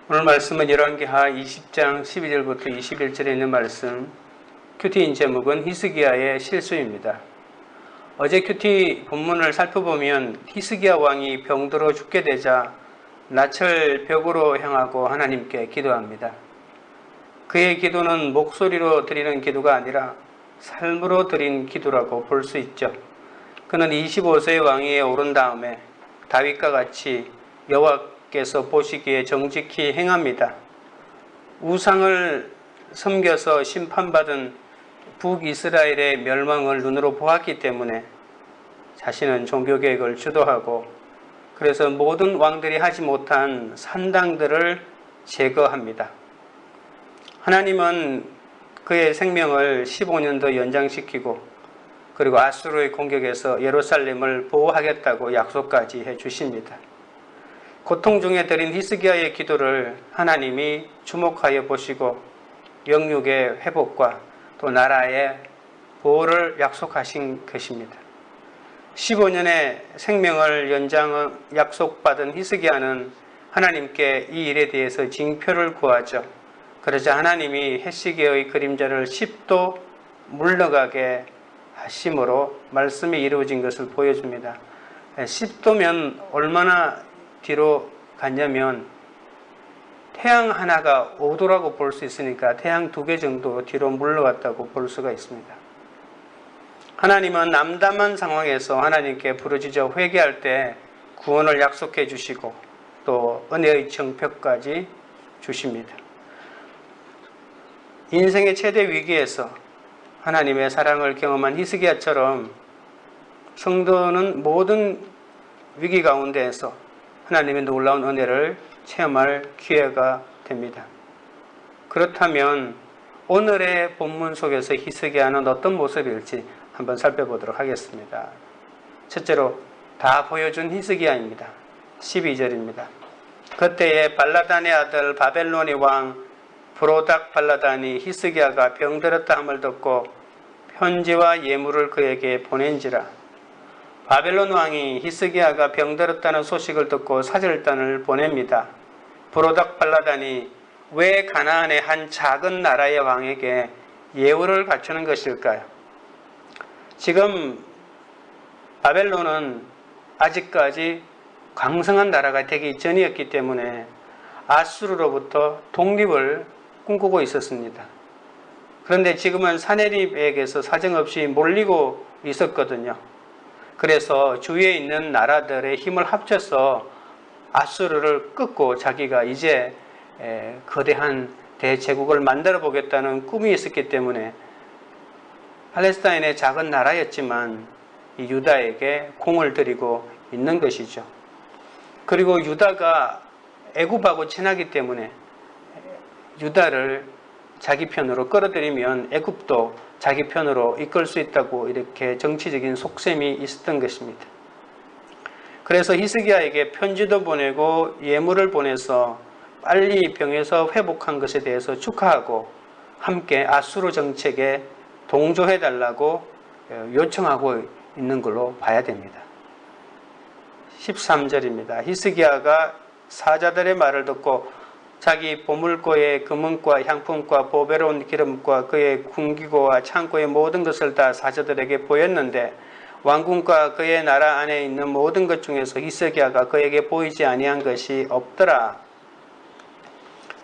오늘 말씀은 열왕기하 20장 12절부터 21절에 있는 말씀, 큐티인 제목은 히스기야의 실수입니다. 어제 큐티 본문을 살펴보면 히스기야 왕이 병들어 죽게 되자 낯을 벽으로 향하고 하나님께 기도합니다. 그의 기도는 목소리로 드리는 기도가 아니라 삶으로 드린 기도라고 볼 수 있죠. 그는 25세의 왕위에 오른 다음에 다윗과 같이 여호와께서 보시기에 정직히 행합니다. 우상을 섬겨서 심판받은 북이스라엘의 멸망을 눈으로 보았기 때문에 자신은 종교개혁을 주도하고 그래서 모든 왕들이 하지 못한 산당들을 제거합니다. 하나님은 그의 생명을 15년 더 연장시키고 그리고 아수르의 공격에서 예루살렘을 보호하겠다고 약속까지 해주십니다. 고통 중에 드린 히스기야의 기도를 하나님이 주목하여 보시고 영육의 회복과 또 나라의 보호를 약속하신 것입니다. 15년의 생명을 연장 약속받은 히스기야는 하나님께 이 일에 대해서 징표를 구하죠. 그러자 하나님이 해시계의 그림자를 10도 물러가게 하심으로 말씀이 이루어진 것을 보여줍니다. 10도면 얼마나 뒤로 갔냐면 태양 하나가 5도라고 볼 수 있으니까 태양 2개 정도 뒤로 물러갔다고 볼 수가 있습니다. 하나님은 남담한 상황에서 하나님께 부르짖어 회개할 때 구원을 약속해 주시고 또 은혜의 정표까지 주십니다. 인생의 최대 위기에서 하나님의 사랑을 경험한 히스기야처럼 성도는 모든 위기 가운데에서 하나님의 놀라운 은혜를 체험할 기회가 됩니다. 그렇다면 오늘의 본문 속에서 히스기야는 어떤 모습일지 한번 살펴보도록 하겠습니다. 첫째로 다 보여준 히스기야입니다. 12절입니다. 그때에 발라단의 아들 바벨론의 왕 브로닥 발라단이 히스기야가 병들었다 함을 듣고 편지와 예물을 그에게 보낸지라. 바벨론 왕이 히스기야가 병들었다는 소식을 듣고 사절단을 보냅니다. 브로닥 발라단이 왜 가나안의 한 작은 나라의 왕에게 예우를 갖추는 것일까요? 지금 바벨론은 아직까지 강성한 나라가 되기 전이었기 때문에 아수르로부터 독립을 꿈꾸고 있었습니다. 그런데 지금은 사내립에게서 사정없이 몰리고 있었거든요. 그래서 주위에 있는 나라들의 힘을 합쳐서 아수르를 꺾고 자기가 이제 거대한 대제국을 만들어 보겠다는 꿈이 있었기 때문에 팔레스타인의 작은 나라였지만 이 유다에게 공을 들이고 있는 것이죠. 그리고 유다가 애굽하고 친하기 때문에 유다를 자기 편으로 끌어들이면 애굽도 자기 편으로 이끌 수 있다고 이렇게 정치적인 속셈이 있었던 것입니다. 그래서 히스기야에게 편지도 보내고 예물을 보내서 빨리 병에서 회복한 것에 대해서 축하하고 함께 아수르 정책에 동조해달라고 요청하고 있는 걸로 봐야 됩니다. 13절입니다. 히스기야가 사자들의 말을 듣고 자기 보물고의 금은과 향품과 보배로운 기름과 그의 궁기고와 창고의 모든 것을 다 사자들에게 보였는데 왕궁과 그의 나라 안에 있는 모든 것 중에서 히스기야가 그에게 보이지 아니한 것이 없더라.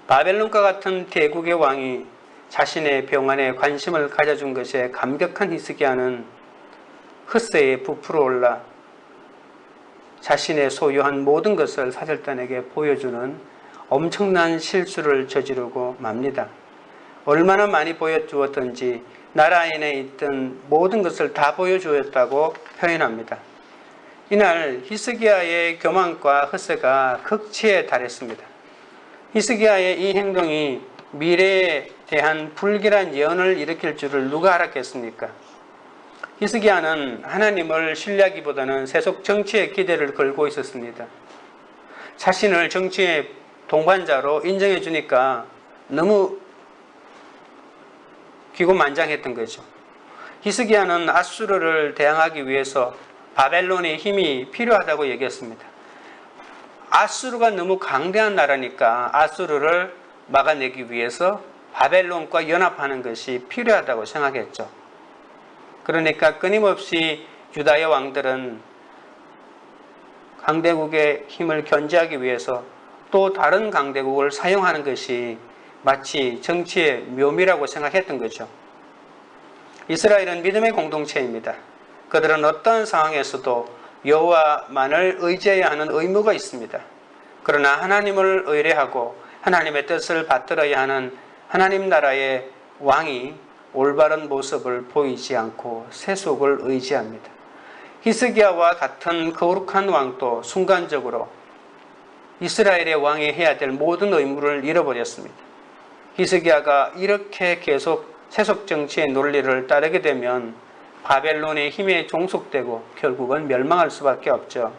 바벨론과 같은 대국의 왕이 자신의 병안에 관심을 가져준 것에 감격한 히스기야는 흑새에 부풀어 올라 자신의 소유한 모든 것을 사절단에게 보여주는 엄청난 실수를 저지르고 맙니다. 얼마나 많이 보여주었던지 나라 안에 있던 모든 것을 다 보여주었다고 표현합니다. 이날 히스기야의 교만과 흑새가 극치에 달했습니다. 히스기야의 이 행동이 미래에 대한 불길한 예언을 일으킬 줄을 누가 알았겠습니까? 히스기야는 하나님을 신뢰하기보다는 세속 정치에 기대를 걸고 있었습니다. 자신을 정치의 동반자로 인정해 주니까 너무 기고만장했던 거죠. 히스기야는 아수르를 대항하기 위해서 바벨론의 힘이 필요하다고 얘기했습니다. 아수르가 너무 강대한 나라니까 아수르를 막아내기 위해서 바벨론과 연합하는 것이 필요하다고 생각했죠. 그러니까 끊임없이 유다의 왕들은 강대국의 힘을 견제하기 위해서 또 다른 강대국을 사용하는 것이 마치 정치의 묘미라고 생각했던 거죠. 이스라엘은 믿음의 공동체입니다. 그들은 어떤 상황에서도 여호와만을 의지해야 하는 의무가 있습니다. 그러나 하나님을 의뢰하고 하나님의 뜻을 받들어야 하는 하나님 나라의 왕이 올바른 모습을 보이지 않고 세속을 의지합니다. 히스기야와 같은 거룩한 왕도 순간적으로 이스라엘의 왕이 해야 될 모든 의무를 잃어버렸습니다. 히스기야가 이렇게 계속 세속 정치의 논리를 따르게 되면 바벨론의 힘에 종속되고 결국은 멸망할 수밖에 없죠.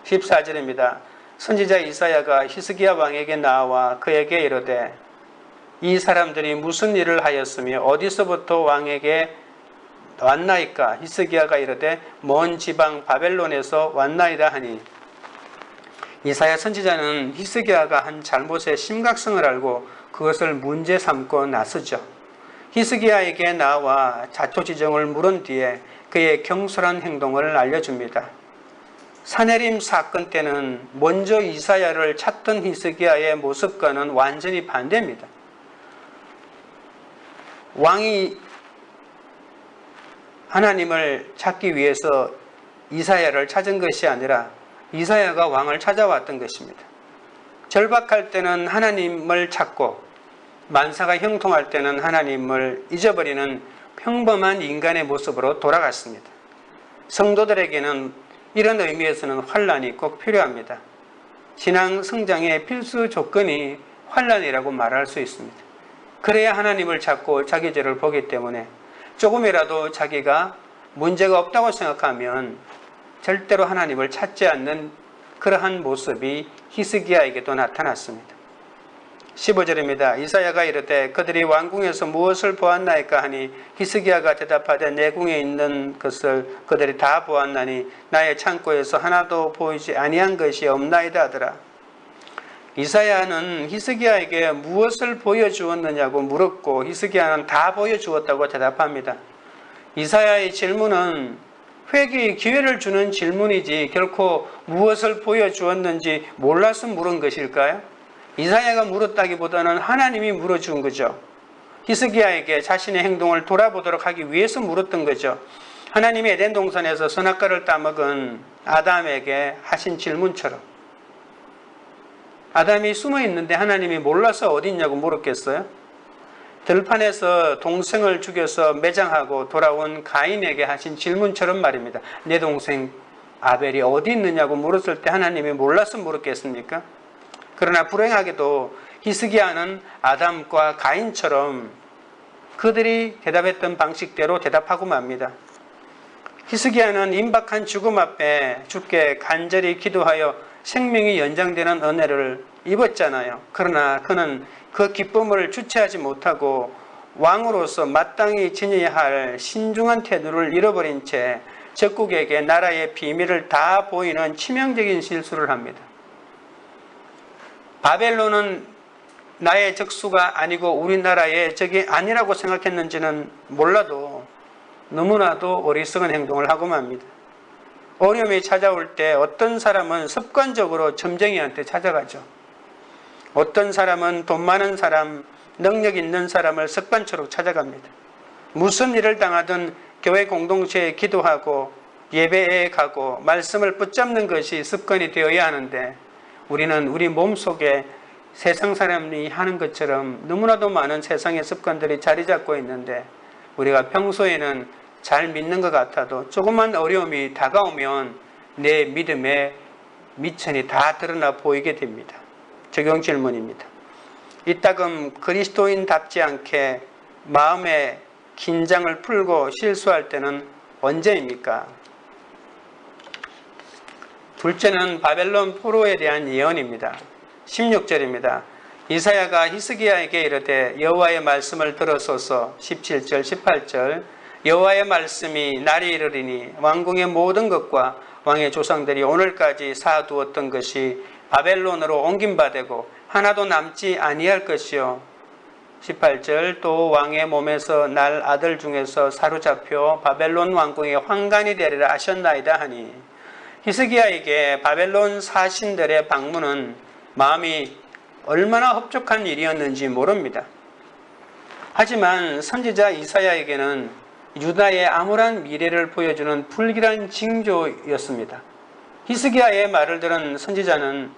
14절입니다. 선지자 이사야가 히스기야 왕에게 나와 그에게 이르되 이 사람들이 무슨 일을 하였으며 어디서부터 왕에게 왔나이까? 히스기야가 이르되 먼 지방 바벨론에서 왔나이다 하니 이사야 선지자는 히스기야가 한 잘못의 심각성을 알고 그것을 문제 삼고 나서죠. 히스기야에게 나와 자초지정을 물은 뒤에 그의 경솔한 행동을 알려줍니다. 사내림 사건 때는 먼저 이사야를 찾던 히스기야의 모습과는 완전히 반대입니다. 왕이 하나님을 찾기 위해서 이사야를 찾은 것이 아니라 이사야가 왕을 찾아왔던 것입니다. 절박할 때는 하나님을 찾고 만사가 형통할 때는 하나님을 잊어버리는 평범한 인간의 모습으로 돌아갔습니다. 성도들에게는 이런 의미에서는 환난이 꼭 필요합니다. 신앙 성장의 필수 조건이 환난이라고 말할 수 있습니다. 그래야 하나님을 찾고 자기 죄를 보기 때문에 조금이라도 자기가 문제가 없다고 생각하면 절대로 하나님을 찾지 않는 그러한 모습이 히스기야에게도 나타났습니다. 15절입니다. 이사야가 이르되 그들이 왕궁에서 무엇을 보았나이까 하니 히스기야가 대답하되 내 궁에 있는 것을 그들이 다 보았나니 나의 창고에서 하나도 보이지 아니한 것이 없나이다 하더라. 이사야는 히스기야에게 무엇을 보여주었느냐고 물었고 히스기야는 다 보여주었다고 대답합니다. 이사야의 질문은 회개의 기회를 주는 질문이지 결코 무엇을 보여주었는지 몰라서 물은 것일까요? 이사야가 물었다기보다는 하나님이 물어준 거죠. 히스기야에게 자신의 행동을 돌아보도록 하기 위해서 물었던 거죠. 하나님이 에덴 동산에서 선악과를 따먹은 아담에게 하신 질문처럼 아담이 숨어 있는데 하나님이 몰라서 어디 있냐고 물었겠어요? 들판에서 동생을 죽여서 매장하고 돌아온 가인에게 하신 질문처럼 말입니다. 내 동생 아벨이 어디 있느냐고 물었을 때 하나님이 몰라서 물었겠습니까? 그러나 불행하게도 히스기야는 아담과 가인처럼 그들이 대답했던 방식대로 대답하고 맙니다. 히스기야는 임박한 죽음 앞에 주께 간절히 기도하여 생명이 연장되는 은혜를 입었잖아요. 그러나 그는 그 기쁨을 주체하지 못하고 왕으로서 마땅히 지녀야 할 신중한 태도를 잃어버린 채 적국에게 나라의 비밀을 다 보이는 치명적인 실수를 합니다. 바벨론은 나의 적수가 아니고 우리나라의 적이 아니라고 생각했는지는 몰라도 너무나도 어리석은 행동을 하고 맙니다. 어려움이 찾아올 때 어떤 사람은 습관적으로 점쟁이한테 찾아가죠. 어떤 사람은 돈 많은 사람, 능력 있는 사람을 습관처럼 찾아갑니다. 무슨 일을 당하든 교회 공동체에 기도하고 예배에 가고 말씀을 붙잡는 것이 습관이 되어야 하는데 우리는 우리 몸속에 세상 사람이 하는 것처럼 너무나도 많은 세상의 습관들이 자리 잡고 있는데 우리가 평소에는 잘 믿는 것 같아도 조그만 어려움이 다가오면 내 믿음의 미천이 다 드러나 보이게 됩니다. 적용 질문입니다. 이따금 그리스도인답지 않게 마음의 긴장을 풀고 실수할 때는 언제입니까? 둘째는 바벨론 포로에 대한 예언입니다. 16절입니다. 이사야가 히스기야에게 이르되 여호와의 말씀을 들으소서. 17절 18절 여호와의 말씀이 날이 이르리니 왕궁의 모든 것과 왕의 조상들이 오늘까지 쌓아두었던 것이 바벨론으로 옮김바 되고 하나도 남지 아니할 것이요. 18절 또 왕의 몸에서 날 아들 중에서 사로잡혀 바벨론 왕궁의 환관이 되리라 하셨나이다 하니 히스기야에게 바벨론 사신들의 방문은 마음이 얼마나 흡족한 일이었는지 모릅니다. 하지만 선지자 이사야에게는 유다의 암울한 미래를 보여주는 불길한 징조였습니다. 히스기야의 말을 들은 선지자는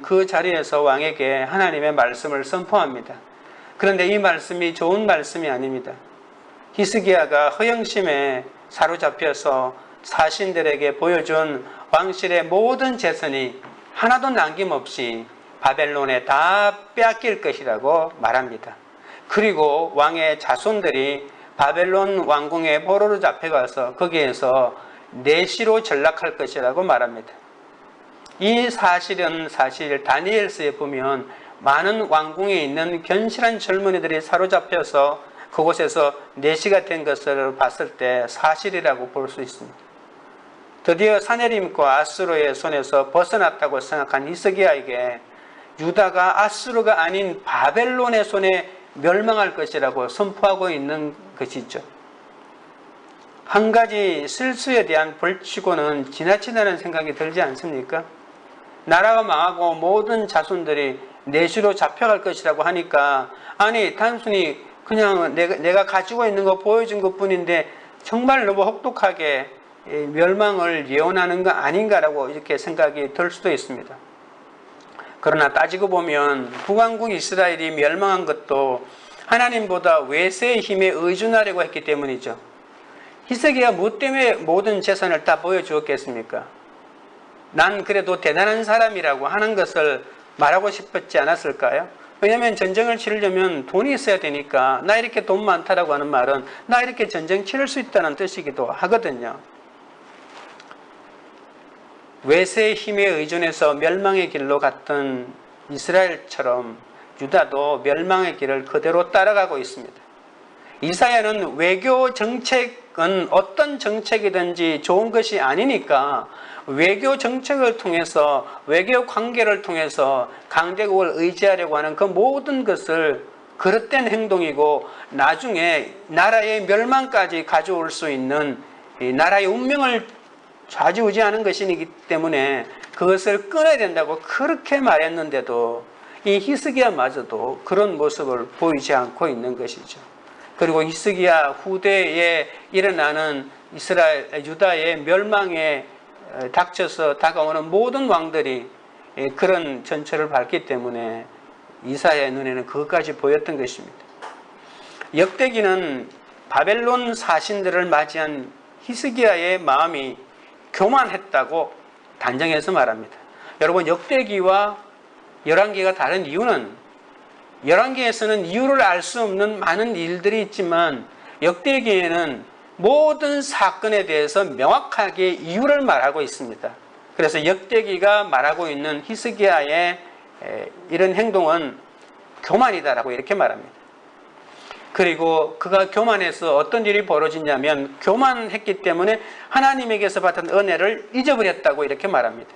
그 자리에서 왕에게 하나님의 말씀을 선포합니다. 그런데 이 말씀이 좋은 말씀이 아닙니다. 히스기야가 허영심에 사로잡혀서 사신들에게 보여준 왕실의 모든 재산이 하나도 남김없이 바벨론에 다 빼앗길 것이라고 말합니다. 그리고 왕의 자손들이 바벨론 왕궁에 포로로 잡혀가서 거기에서 내시로 전락할 것이라고 말합니다. 이 사실은 사실 다니엘서에 보면 많은 왕궁에 있는 견실한 젊은이들이 사로잡혀서 그곳에서 내시가 된 것을 봤을 때 사실이라고 볼 수 있습니다. 드디어 사네림과 아수르의 손에서 벗어났다고 생각한 히스기야에게 유다가 아수르가 아닌 바벨론의 손에 멸망할 것이라고 선포하고 있는 것이죠. 한 가지 실수에 대한 벌치고는 지나치다는 생각이 들지 않습니까? 나라가 망하고 모든 자손들이 내시로 잡혀갈 것이라고 하니까 아니 단순히 그냥 내가 가지고 있는 거 보여준 것뿐인데 정말 너무 혹독하게 멸망을 예언하는 거 아닌가라고 이렇게 생각이 들 수도 있습니다. 그러나 따지고 보면 북왕국 이스라엘이 멸망한 것도 하나님보다 외세의 힘에 의존하려고 했기 때문이죠. 히스기야 뭐 때문에 모든 재산을 다 보여주었겠습니까? 난 그래도 대단한 사람이라고 하는 것을 말하고 싶었지 않았을까요? 왜냐하면 전쟁을 치르려면 돈이 있어야 되니까 나 이렇게 돈 많다라고 하는 말은 나 이렇게 전쟁 치를 수 있다는 뜻이기도 하거든요. 외세의 힘에 의존해서 멸망의 길로 갔던 이스라엘처럼 유다도 멸망의 길을 그대로 따라가고 있습니다. 이사야는 외교 정책은 어떤 정책이든지 좋은 것이 아니니까 외교 정책을 통해서 외교 관계를 통해서 강대국을 의지하려고 하는 그 모든 것을 그릇된 행동이고 나중에 나라의 멸망까지 가져올 수 있는 나라의 운명을 좌지우지하는 것이기 때문에 그것을 끊어야 된다고 그렇게 말했는데도 이 히스기야마저도 그런 모습을 보이지 않고 있는 것이죠. 그리고 히스기야 후대에 일어나는 유다의 멸망에 닥쳐서 다가오는 모든 왕들이 그런 전철을 밟기 때문에 이사야의 눈에는 그것까지 보였던 것입니다. 역대기는 바벨론 사신들을 맞이한 히스기야의 마음이 교만했다고 단정해서 말합니다. 여러분 역대기와 열왕기가 다른 이유는 열왕기에서는 이유를 알 수 없는 많은 일들이 있지만 역대기에는 모든 사건에 대해서 명확하게 이유를 말하고 있습니다. 그래서 역대기가 말하고 있는 히스기야의 이런 행동은 교만이다라고 이렇게 말합니다. 그리고 그가 교만해서 어떤 일이 벌어지냐면 교만했기 때문에 하나님에게서 받은 은혜를 잊어버렸다고 이렇게 말합니다.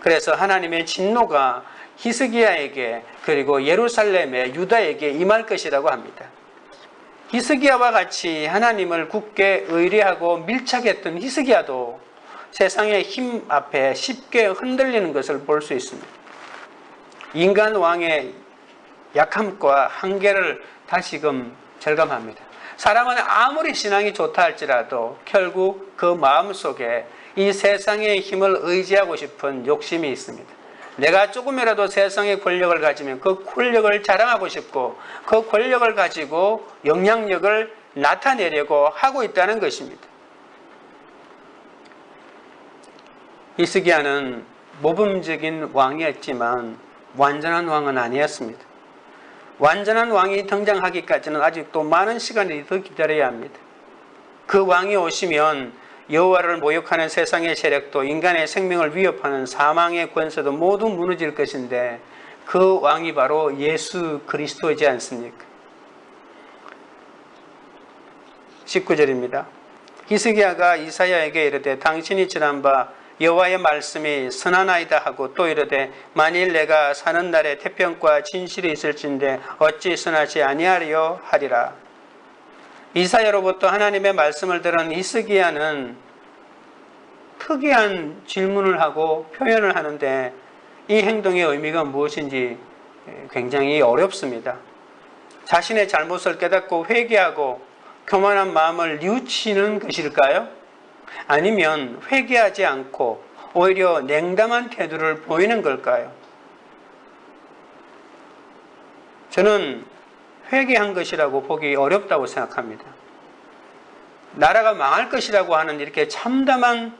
그래서 하나님의 진노가 히스기야에게 그리고 예루살렘에 유다에게 임할 것이라고 합니다. 히스기야와 같이 하나님을 굳게 의뢰하고 밀착했던 히스기야도 세상의 힘 앞에 쉽게 흔들리는 것을 볼 수 있습니다. 인간 왕의 약함과 한계를 다시금 절감합니다. 사람은 아무리 신앙이 좋다 할지라도 결국 그 마음속에 이 세상의 힘을 의지하고 싶은 욕심이 있습니다. 내가 조금이라도 세상의 권력을 가지면 그 권력을 자랑하고 싶고 그 권력을 가지고 영향력을 나타내려고 하고 있다는 것입니다. 히스기야는 모범적인 왕이었지만 완전한 왕은 아니었습니다. 완전한 왕이 등장하기까지는 아직도 많은 시간이 더 기다려야 합니다. 그 왕이 오시면 여호와를 모욕하는 세상의 세력도 인간의 생명을 위협하는 사망의 권세도 모두 무너질 것인데 그 왕이 바로 예수 그리스도이지 않습니까? 19절입니다. 히스기야가 이사야에게 이르되 당신이 지난 바 여호와의 말씀이 선하나이다 하고 또 이르되 만일 내가 사는 날에 태평과 진실이 있을진데 어찌 선하지 아니하리요 하리라. 이사야로부터 하나님의 말씀을 들은 히스기야는 특이한 질문을 하고 표현을 하는데 이 행동의 의미가 무엇인지 굉장히 어렵습니다. 자신의 잘못을 깨닫고 회개하고 교만한 마음을 뉘우치는 것일까요? 아니면 회개하지 않고 오히려 냉담한 태도를 보이는 걸까요? 저는 회개한 것이라고 보기 어렵다고 생각합니다. 나라가 망할 것이라고 하는 이렇게 참담한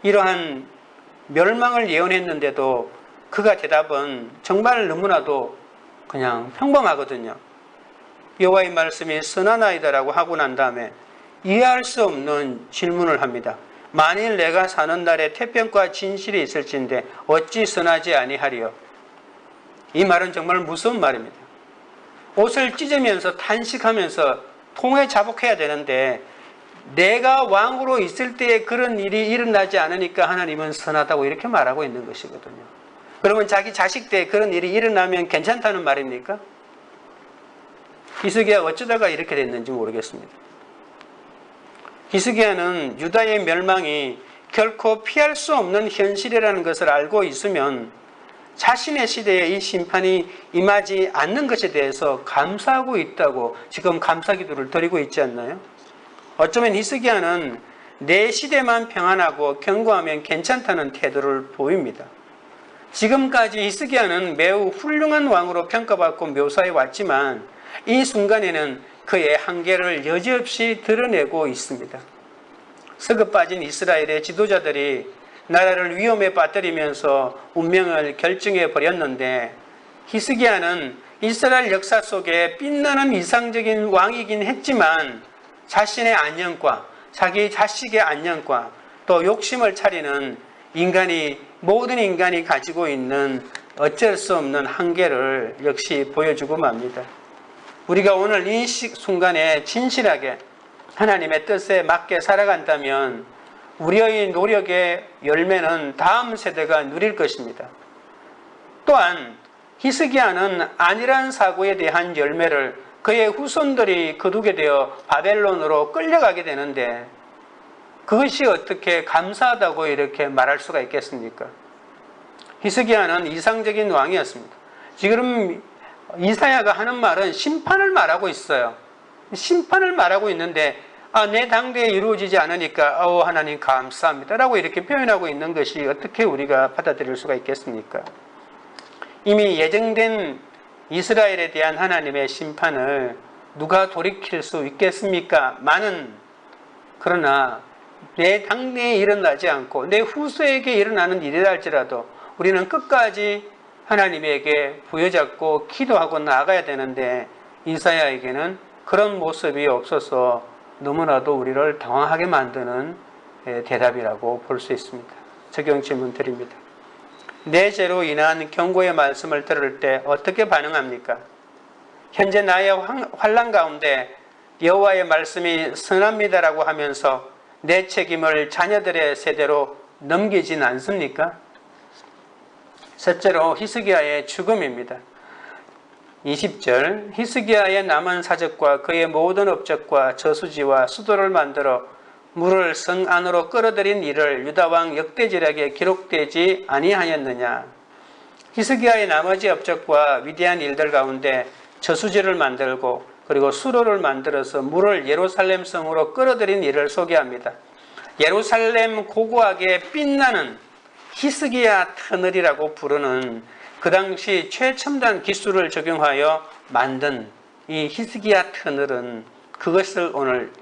이러한 멸망을 예언했는데도 그가 대답은 정말 너무나도 그냥 평범하거든요. 여호와의 말씀이 선하나이다라고 하고 난 다음에 이해할 수 없는 질문을 합니다. 만일 내가 사는 날에 태평과 진실이 있을진데 어찌 선하지 아니하리요. 이 말은 정말 무서운 말입니다. 옷을 찢으면서 탄식하면서 통에 자복해야 되는데 내가 왕으로 있을 때에 그런 일이 일어나지 않으니까 하나님은 선하다고 이렇게 말하고 있는 것이거든요. 그러면 자기 자식 때 그런 일이 일어나면 괜찮다는 말입니까? 히스기야가 어쩌다가 이렇게 됐는지 모르겠습니다. 히스기야는 유다의 멸망이 결코 피할 수 없는 현실이라는 것을 알고 있으면 자신의 시대에 이 심판이 임하지 않는 것에 대해서 감사하고 있다고 지금 감사기도를 드리고 있지 않나요? 어쩌면 히스기야는 내 시대만 평안하고 견고하면 괜찮다는 태도를 보입니다. 지금까지 히스기야는 매우 훌륭한 왕으로 평가받고 묘사해 왔지만 이 순간에는 그의 한계를 여지없이 드러내고 있습니다. 서급 빠진 이스라엘의 지도자들이 나라를 위험에 빠뜨리면서 운명을 결정해 버렸는데 히스기야는 이스라엘 역사 속에 빛나는 이상적인 왕이긴 했지만 자신의 안녕과 자기 자식의 안녕과 또 욕심을 차리는 모든 인간이 가지고 있는 어쩔 수 없는 한계를 역시 보여주고 맙니다. 우리가 오늘 이 순간에 진실하게 하나님의 뜻에 맞게 살아간다면 우리의 노력의 열매는 다음 세대가 누릴 것입니다. 또한 히스기야는 안일한 사고에 대한 열매를 그의 후손들이 거두게 되어 바벨론으로 끌려가게 되는데 그것이 어떻게 감사하다고 이렇게 말할 수가 있겠습니까? 히스기야는 이상적인 왕이었습니다. 지금 이사야가 하는 말은 심판을 말하고 있어요. 심판을 말하고 있는데 내 당대에 이루어지지 않으니까 하나님 감사합니다 라고 이렇게 표현하고 있는 것이 어떻게 우리가 받아들일 수가 있겠습니까? 이미 예정된 이스라엘에 대한 하나님의 심판을 누가 돌이킬 수 있겠습니까? 그러나 내 당대에 일어나지 않고 내 후세에게 일어나는 일이라 할지라도 우리는 끝까지 하나님에게 부여잡고 기도하고 나아가야 되는데 이사야에게는 그런 모습이 없어서 너무나도 우리를 당황하게 만드는 대답이라고 볼 수 있습니다. 적용 질문 드립니다. 내 죄로 인한 경고의 말씀을 들을 때 어떻게 반응합니까? 현재 나의 환난 가운데 여호와의 말씀이 선합니다라고 하면서 내 책임을 자녀들의 세대로 넘기진 않습니까? 셋째로 히스기야의 죽음입니다. 20절 히스기야의 남은 사적과 그의 모든 업적과 저수지와 수도를 만들어 물을 성 안으로 끌어들인 일을 유다왕 역대지략에 기록되지 아니하였느냐. 히스기야의 나머지 업적과 위대한 일들 가운데 저수지를 만들고 그리고 수로를 만들어서 물을 예루살렘 성으로 끌어들인 일을 소개합니다. 예루살렘 고고하게 빛나는 히스기야 터널이라고 부르는 그 당시 최첨단 기술을 적용하여 만든 이 히스기야 터널은 그것을 오늘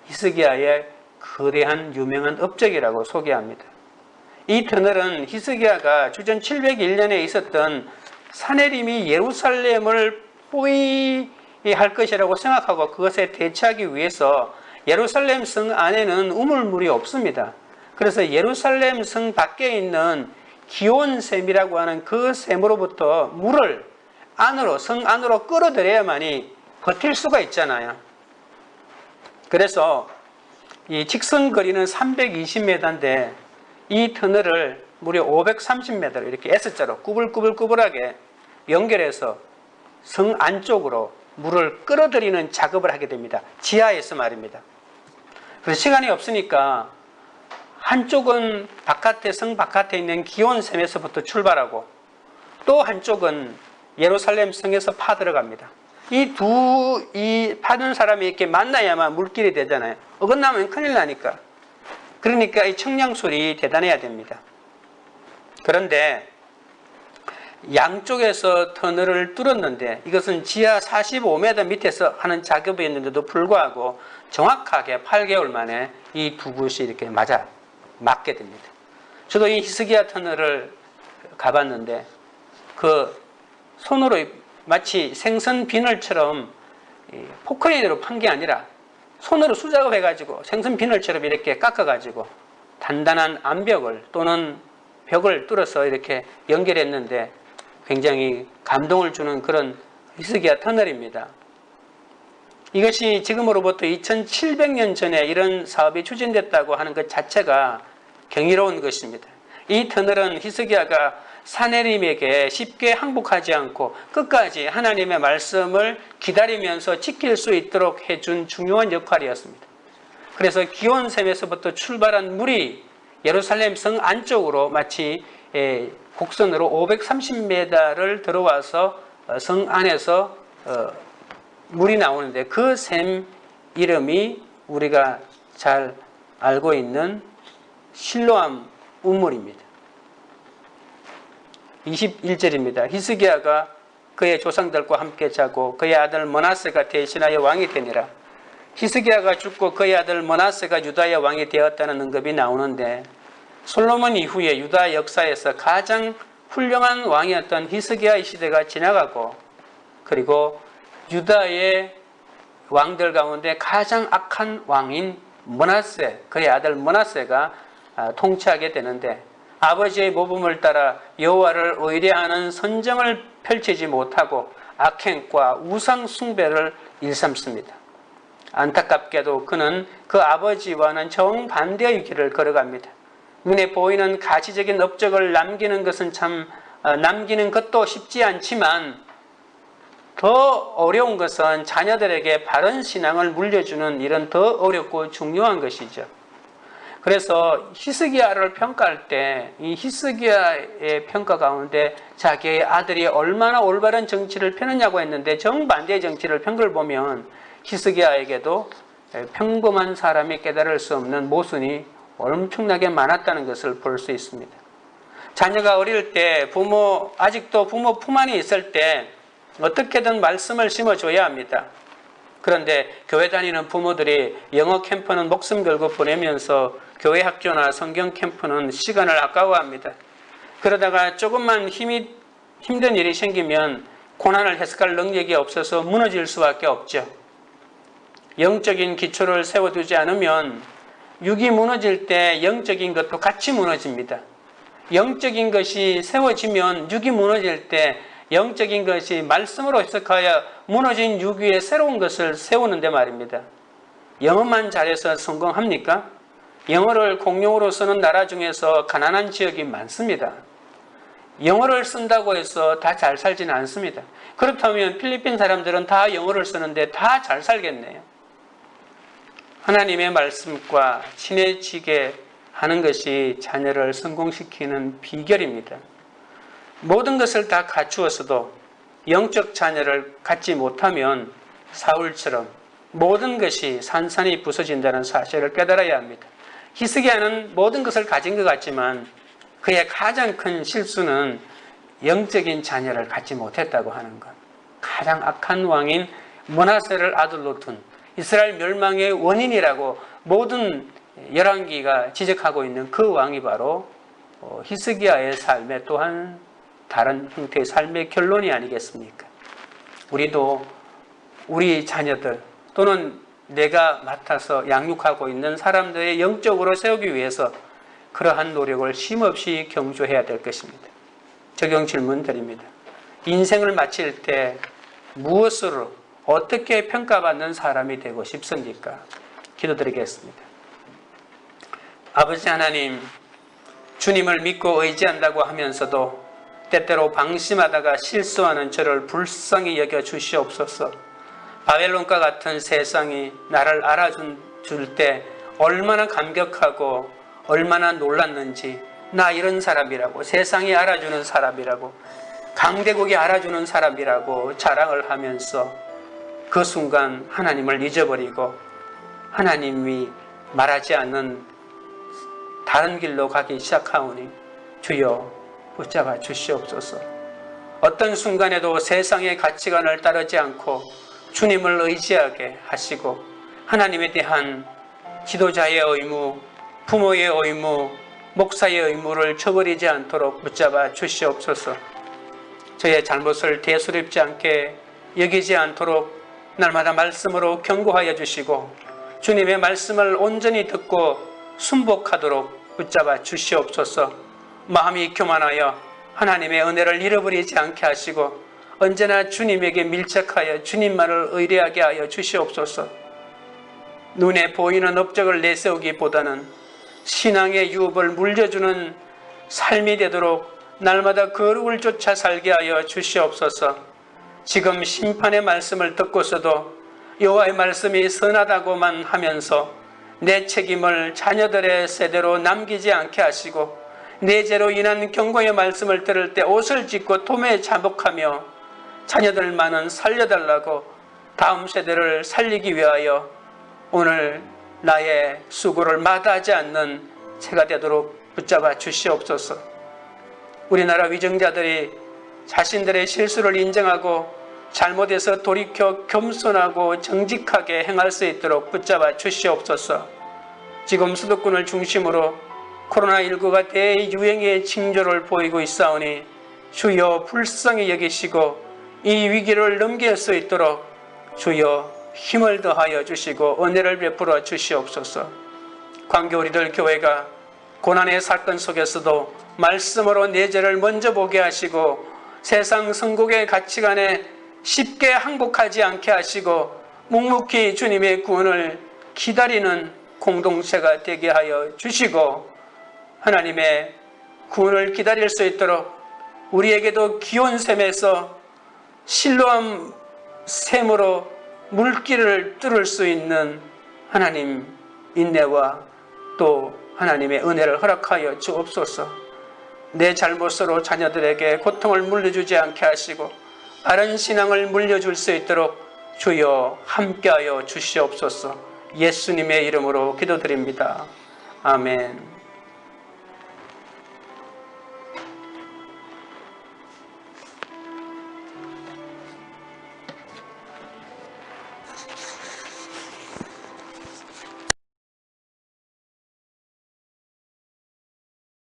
히스기야의 거대한 유명한 업적이라고 소개합니다. 이 터널은 히스기야가 주전 701년에 있었던 사내림이 예루살렘을 포위할 것이라고 생각하고 그것에 대처하기 위해서 예루살렘 성 안에는 우물물이 없습니다. 그래서 예루살렘 성 밖에 있는 기온샘이라고 하는 그 샘으로부터 물을 성 안으로 끌어들여야만이 버틸 수가 있잖아요. 그래서 이 직선 거리는 320m인데 이 터널을 무려 530m 이렇게 S자로 꾸불꾸불꾸불하게 연결해서 성 안쪽으로 물을 끌어들이는 작업을 하게 됩니다. 지하에서 말입니다. 그래서 시간이 없으니까 한쪽은 바깥에, 성 바깥에 있는 기온샘에서부터 출발하고 또 한쪽은 예루살렘 성에서 파 들어갑니다. 이 파는 사람이 이렇게 만나야만 물길이 되잖아요. 어긋나면 큰일 나니까. 그러니까 이 청량술이 대단해야 됩니다. 그런데 양쪽에서 터널을 뚫었는데 이것은 지하 45m 밑에서 하는 작업이었는데도 불구하고 정확하게 8개월 만에 이 두 곳이 이렇게 맞게 됩니다. 저도 이 히스기야 터널을 가봤는데 그 손으로 마치 생선 비늘처럼 포크레인으로 판 게 아니라 손으로 수작업해가지고 생선 비늘처럼 이렇게 깎아가지고 단단한 암벽을 또는 벽을 뚫어서 이렇게 연결했는데 굉장히 감동을 주는 그런 히스기야 터널입니다. 이것이 지금으로부터 2700년 전에 이런 사업이 추진됐다고 하는 것 자체가 경이로운 것입니다. 이 터널은 히스기야가 사내림에게 쉽게 항복하지 않고 끝까지 하나님의 말씀을 기다리면서 지킬 수 있도록 해준 중요한 역할이었습니다. 그래서 기온샘에서부터 출발한 물이 예루살렘 성 안쪽으로 마치 곡선으로 530m를 들어와서 성 안에서 물이 나오는데 그 샘 이름이 우리가 잘 알고 있는 실로암 운물입니다. 21절입니다. 히스기야가 그의 조상들과 함께 자고 그의 아들 므낫세가 대신하여 왕이 되니라. 히스기야가 죽고 그의 아들 므낫세가 유다의 왕이 되었다는 언급이 나오는데 솔로몬 이후에 유다 역사에서 가장 훌륭한 왕이었던 히스기야의 시대가 지나가고 그리고 유다의 왕들 가운데 가장 악한 왕인 므낫세, 그의 아들 므낫세가 통치하게 되는데 아버지의 모범을 따라 여호와를 의뢰하는 선정을 펼치지 못하고 악행과 우상 숭배를 일삼습니다. 안타깝게도 그는 그 아버지와는 정반대의 길을 걸어갑니다. 눈에 보이는 가시적인 업적을 남기는 것도 쉽지 않지만 더 어려운 것은 자녀들에게 바른 신앙을 물려주는 일은 더 어렵고 중요한 것이죠. 그래서 히스기야를 평가할 때 이 히스기야의 평가 가운데 자기의 아들이 얼마나 올바른 정치를 펴느냐고 했는데 정반대의 정치를 편 걸 보면 히스기야에게도 평범한 사람이 깨달을 수 없는 모순이 엄청나게 많았다는 것을 볼 수 있습니다. 자녀가 어릴 때 아직도 부모 품 안에 있을 때 어떻게든 말씀을 심어줘야 합니다. 그런데 교회 다니는 부모들이 영어 캠프는 목숨 걸고 보내면서 교회 학교나 성경 캠프는 시간을 아까워합니다. 그러다가 조금만 힘든 일이 생기면 고난을 해석할 능력이 없어서 무너질 수밖에 없죠. 영적인 기초를 세워두지 않으면 육이 무너질 때 영적인 것도 같이 무너집니다. 영적인 것이 세워지면 육이 무너질 때 영적인 것이 말씀으로 해석하여 무너진 육 위에 새로운 것을 세우는데 말입니다. 영어만 잘해서 성공합니까? 영어를 공용어로 쓰는 나라 중에서 가난한 지역이 많습니다. 영어를 쓴다고 해서 다 잘 살지는 않습니다. 그렇다면 필리핀 사람들은 다 영어를 쓰는데 다 잘 살겠네요. 하나님의 말씀과 친해지게 하는 것이 자녀를 성공시키는 비결입니다. 모든 것을 다 갖추었어도 영적 자녀를 갖지 못하면 사울처럼 모든 것이 산산이 부서진다는 사실을 깨달아야 합니다. 히스기야는 모든 것을 가진 것 같지만 그의 가장 큰 실수는 영적인 자녀를 갖지 못했다고 하는 것. 가장 악한 왕인 므낫세를 아들로 둔 이스라엘 멸망의 원인이라고 모든 열왕기가 지적하고 있는 그 왕이 바로 히스기야의 삶의 또한 다른 형태의 삶의 결론이 아니겠습니까? 우리도 우리 자녀들 또는 내가 맡아서 양육하고 있는 사람들의 영적으로 세우기 위해서 그러한 노력을 쉼없이 경주해야 될 것입니다. 적용 질문 드립니다. 인생을 마칠 때 무엇으로 어떻게 평가받는 사람이 되고 싶습니까? 기도드리겠습니다. 아버지 하나님, 주님을 믿고 의지한다고 하면서도 때때로 방심하다가 실수하는 저를 불쌍히 여겨 주시옵소서. 바벨론과 같은 세상이 나를 알아줄 때 얼마나 감격하고 얼마나 놀랐는지, 나 이런 사람이라고, 세상이 알아주는 사람이라고, 강대국이 알아주는 사람이라고 자랑을 하면서 그 순간 하나님을 잊어버리고 하나님이 말하지 않는 다른 길로 가기 시작하오니 주여 붙잡아 주시옵소서. 어떤 순간에도 세상의 가치관을 따르지 않고 주님을 의지하게 하시고 하나님에 대한 지도자의 의무, 부모의 의무, 목사의 의무를 저버리지 않도록 붙잡아 주시옵소서. 저의 잘못을 대수롭지 않게 여기지 않도록 날마다 말씀으로 경고하여 주시고 주님의 말씀을 온전히 듣고 순복하도록 붙잡아 주시옵소서. 마음이 교만하여 하나님의 은혜를 잃어버리지 않게 하시고 언제나 주님에게 밀착하여 주님만을 의뢰하게 하여 주시옵소서. 눈에 보이는 업적을 내세우기보다는 신앙의 유업을 물려주는 삶이 되도록 날마다 거룩을 쫓아 살게 하여 주시옵소서. 지금 심판의 말씀을 듣고서도 여호와의 말씀이 선하다고만 하면서 내 책임을 자녀들의 세대로 남기지 않게 하시고 내 죄로 인한 경고의 말씀을 들을 때 옷을 찢고 도매에 자복하며 자녀들만은 살려달라고 다음 세대를 살리기 위하여 오늘 나의 수고를 마다하지 않는 제가 되도록 붙잡아 주시옵소서. 우리나라 위정자들이 자신들의 실수를 인정하고 잘못해서 돌이켜 겸손하고 정직하게 행할 수 있도록 붙잡아 주시옵소서. 지금 수도권을 중심으로 코로나19가 대유행의 징조를 보이고 있사오니 주여 불쌍히 여기시고 이 위기를 넘길 수 있도록 주여 힘을 더하여 주시고 은혜를 베풀어 주시옵소서. 광교 우리들 교회가 고난의 사건 속에서도 말씀으로 내 죄를 먼저 보게 하시고 세상 선곡의 가치관에 쉽게 항복하지 않게 하시고 묵묵히 주님의 구원을 기다리는 공동체가 되게 하여 주시고 하나님의 구원을 기다릴 수 있도록 우리에게도 기온 샘에서 실로암 샘으로 물길을 뚫을 수 있는 하나님 인내와 또 하나님의 은혜를 허락하여 주옵소서. 내 잘못으로 자녀들에게 고통을 물려주지 않게 하시고 바른 신앙을 물려줄 수 있도록 주여 함께하여 주시옵소서. 예수님의 이름으로 기도드립니다. 아멘.